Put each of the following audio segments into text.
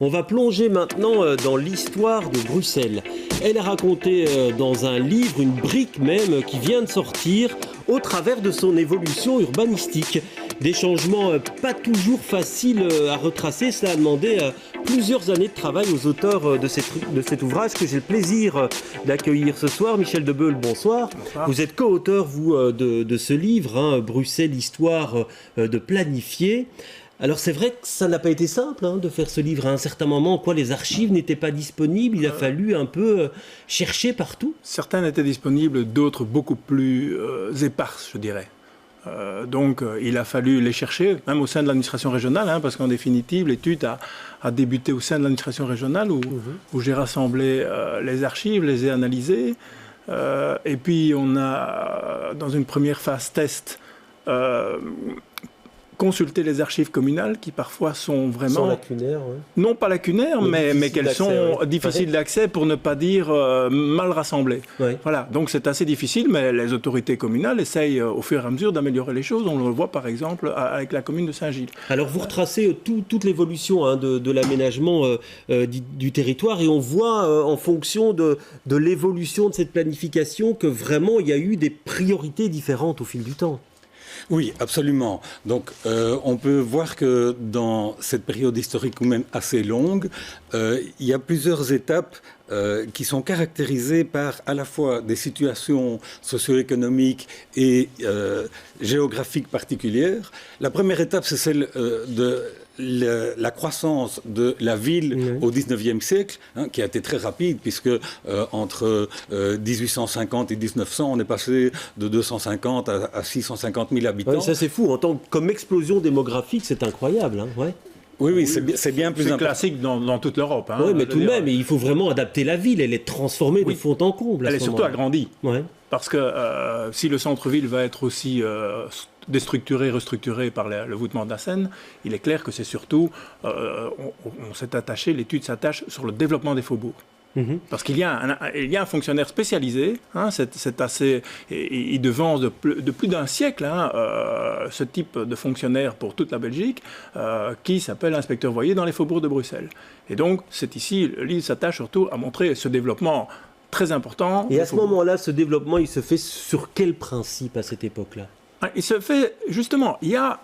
On va plonger maintenant dans l'histoire de Bruxelles. Elle est racontée dans un livre, une brique même, qui vient de sortir au travers de son évolution urbanistique. Des changements pas toujours faciles à retracer. Cela a demandé plusieurs années de travail aux auteurs de cet ouvrage que j'ai le plaisir d'accueillir ce soir. Michel Debeul, bonsoir. Bonsoir. Vous êtes co-auteur, vous, de ce livre, Bruxelles, histoire de planifier. Alors c'est vrai que ça n'a pas été simple de faire ce livre à un certain moment, quoi, les archives n'étaient pas disponibles, il a fallu un peu chercher partout. Certains étaient disponibles, d'autres beaucoup plus éparses, je dirais. Donc il a fallu les chercher, même au sein de l'administration régionale, parce qu'en définitive l'étude a débuté au sein de l'administration régionale où j'ai rassemblé les archives, les ai analysées, et puis on a, dans une première phase test, consulter les archives communales qui parfois sont vraiment... Sans lacunaires, ouais. Non pas lacunaires, mais qu'elles sont difficiles d'accès pour ne pas dire mal rassemblées. Ouais. Voilà, donc c'est assez difficile, mais les autorités communales essayent au fur et à mesure d'améliorer les choses. On le voit par exemple avec la commune de Saint-Gilles. Alors vous retracez toute l'évolution de l'aménagement du territoire et on voit en fonction de l'évolution de cette planification que vraiment il y a eu des priorités différentes au fil du temps. Oui, absolument. Donc, on peut voir que dans cette période historique, ou même assez longue, il y a plusieurs étapes qui sont caractérisées par à la fois des situations socio-économiques et géographiques particulières. La première étape, c'est celle de la croissance de la ville au XIXe siècle, qui a été très rapide, puisque entre 1850 et 1900, on est passé de 250 à 650 000 habitants. Ouais, ça c'est fou, comme explosion démographique, c'est incroyable. Ouais. Oui, c'est bien plus important. C'est classique dans toute l'Europe. Oui, mais tout de même, il faut vraiment adapter la ville, elle est transformée de fond en comble. Elle est surtout agrandie. Ouais. Parce que si le centre-ville va être aussi déstructuré, restructuré par le voûtement de la Seine, il est clair que c'est surtout, on s'est attaché, l'étude s'attache sur le développement des faubourgs. Parce qu'il y a un fonctionnaire spécialisé, c'est assez, il devance de plus d'un siècle ce type de fonctionnaire pour toute la Belgique, qui s'appelle inspecteur Voyer dans les faubourgs de Bruxelles. Et donc, c'est ici, le livre s'attache surtout à montrer ce développement très important. Et à ce moment-là, ce développement, il se fait sur quel principe à cette époque-là ? Il se fait, justement, il y a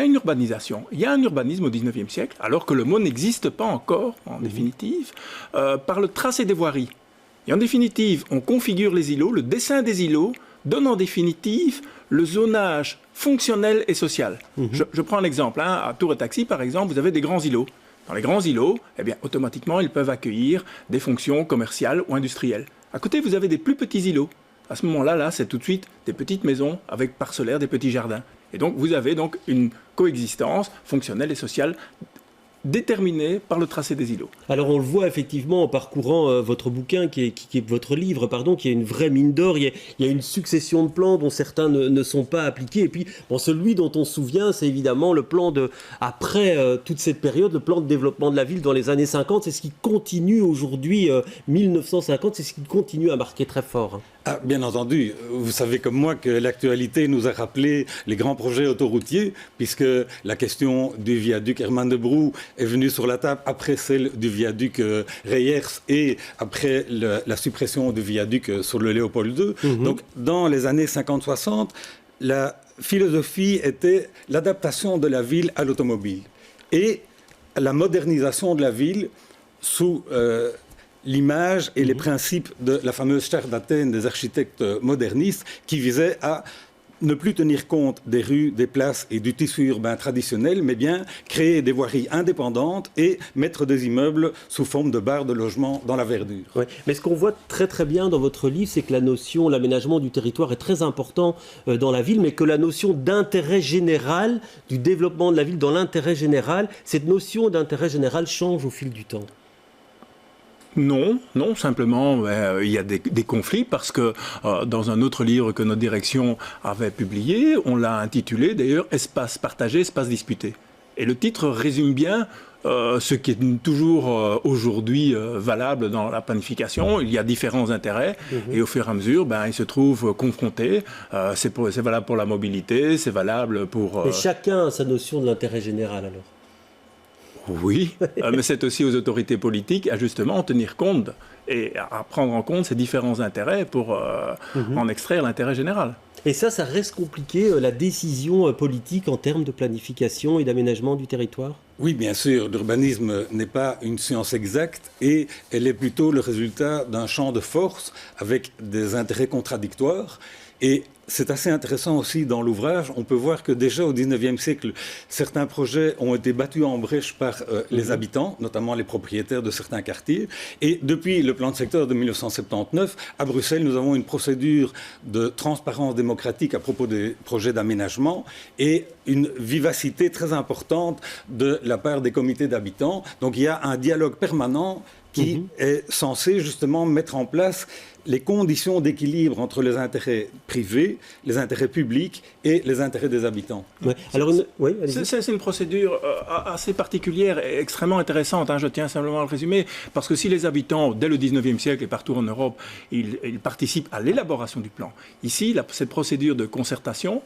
une urbanisation, il y a un urbanisme au XIXe siècle, alors que le mot n'existe pas encore, en définitive, par le tracé des voiries. Et en définitive, on configure les îlots, le dessin des îlots donne en définitive le zonage fonctionnel et social. Je prends un exemple, à Tour et Taxis, par exemple, vous avez des grands îlots. Dans les grands îlots, automatiquement, ils peuvent accueillir des fonctions commerciales ou industrielles. À côté, vous avez des plus petits îlots. À ce moment-là, c'est tout de suite des petites maisons avec parcellaires, des petits jardins. Et donc, vous avez donc une coexistence fonctionnelle et sociale déterminée par le tracé des îlots. Alors on le voit effectivement en parcourant votre bouquin, qui est votre livre, qui est une vraie mine d'or. Il y a une succession de plans dont certains ne sont pas appliqués. Et puis celui dont on se souvient, c'est évidemment le plan après toute cette période, le plan de développement de la ville dans les années 50. C'est ce qui continue aujourd'hui, 1950, c'est ce qui continue à marquer très fort. Ah, bien entendu, vous savez comme moi que l'actualité nous a rappelé les grands projets autoroutiers, puisque la question du viaduc Herman de Brou est venue sur la table après celle du viaduc Reyers et après la suppression du viaduc sur le Léopold II. Donc dans les années 50-60, la philosophie était l'adaptation de la ville à l'automobile et la modernisation de la ville sous... l'image et les principes de la fameuse charte d'Athènes des architectes modernistes qui visait à ne plus tenir compte des rues, des places et du tissu urbain traditionnel, mais bien créer des voiries indépendantes et mettre des immeubles sous forme de barres de logement dans la verdure. Ouais. Mais ce qu'on voit très très bien dans votre livre, c'est que la notion, l'aménagement du territoire est très important dans la ville, mais que la notion d'intérêt général, du développement de la ville dans l'intérêt général, cette notion d'intérêt général change au fil du temps. Non, simplement, il y a des conflits parce que dans un autre livre que notre direction avait publié, on l'a intitulé d'ailleurs « Espace partagé, espace disputé ». Et le titre résume bien ce qui est toujours aujourd'hui valable dans la planification. Il y a différents intérêts et au fur et à mesure, ils se trouvent confrontés. C'est valable pour la mobilité, c'est valable pour... Mais chacun a sa notion de l'intérêt général alors. Oui, mais c'est aussi aux autorités politiques à justement tenir compte et à prendre en compte ces différents intérêts pour en extraire l'intérêt général. Et ça reste compliqué, la décision politique en termes de planification et d'aménagement du territoire? Oui, bien sûr, l'urbanisme n'est pas une science exacte et elle est plutôt le résultat d'un champ de force avec des intérêts contradictoires. Et c'est assez intéressant aussi dans l'ouvrage, on peut voir que déjà au XIXe siècle, certains projets ont été battus en brèche par les habitants, notamment les propriétaires de certains quartiers. Et depuis le plan de secteur de 1979, à Bruxelles, nous avons une procédure de transparence démocratique à propos des projets d'aménagement et une vivacité très importante de la part des comités d'habitants. Donc il y a un dialogue permanent qui est censé justement mettre en place les conditions d'équilibre entre les intérêts privés, les intérêts publics et les intérêts des habitants. Ouais. Alors, c'est une procédure assez particulière et extrêmement intéressante, je tiens simplement à le résumer, parce que si les habitants, dès le 19e siècle et partout en Europe, ils participent à l'élaboration du plan, ici, cette procédure de concertation,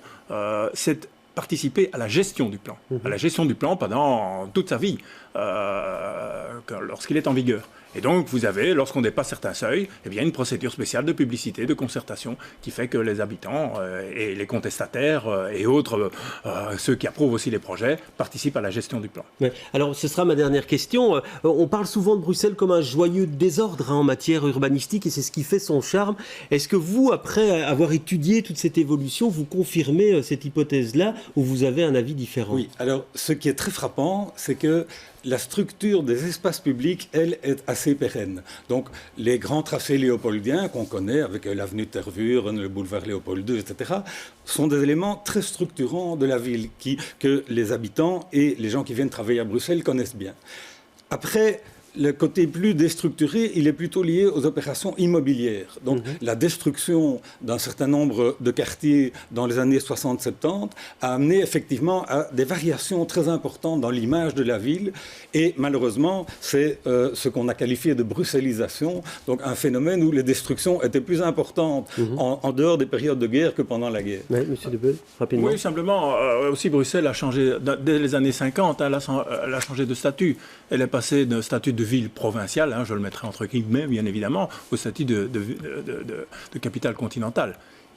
c'est participer à la gestion du plan, à la gestion du plan pendant toute sa vie, lorsqu'il est en vigueur. Et donc, vous avez, lorsqu'on dépasse certains seuils, eh bien, une procédure spéciale de publicité, de concertation, qui fait que les habitants et les contestataires et autres, ceux qui approuvent aussi les projets, participent à la gestion du plan. Ouais. Alors, ce sera ma dernière question. On parle souvent de Bruxelles comme un joyeux désordre en matière urbanistique, et c'est ce qui fait son charme. Est-ce que vous, après avoir étudié toute cette évolution, vous confirmez cette hypothèse-là, ou vous avez un avis différent? Oui, alors ce qui est très frappant, c'est que la structure des espaces publics, elle, est assez pérenne. Donc, les grands tracés léopoldiens qu'on connaît, avec l'avenue de Tervuren, le boulevard Léopold II, etc., sont des éléments très structurants de la ville que les habitants et les gens qui viennent travailler à Bruxelles connaissent bien. Après, le côté plus déstructuré, il est plutôt lié aux opérations immobilières. Donc, la destruction d'un certain nombre de quartiers dans les années 60-70 a amené effectivement à des variations très importantes dans l'image de la ville. Et malheureusement, c'est ce qu'on a qualifié de bruxellisation, donc un phénomène où les destructions étaient plus importantes en dehors des périodes de guerre que pendant la guerre. Oui, M. Debeul, rapidement. Oui, simplement, aussi Bruxelles a changé, dès les années 50, elle a changé de statut. Elle est passée d'un statut de ville provinciale, je le mettrai entre guillemets, bien évidemment, au statut de capitale continentale.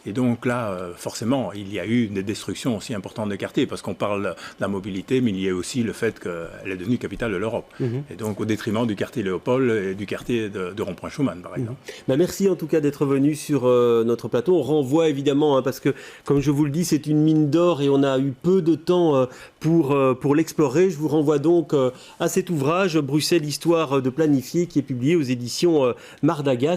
Et donc là, forcément, il y a eu des destructions aussi importantes de quartiers, parce qu'on parle de la mobilité, mais il y a aussi le fait qu'elle est devenue capitale de l'Europe. Et donc au détriment du quartier Léopold et du quartier de Rond-Point-Schuman, par exemple. Merci en tout cas d'être venu sur notre plateau. On renvoie évidemment, parce que, comme je vous le dis, c'est une mine d'or et on a eu peu de temps pour l'explorer. Je vous renvoie donc à cet ouvrage, Bruxelles, histoire de planifier, qui est publié aux éditions Mardagat.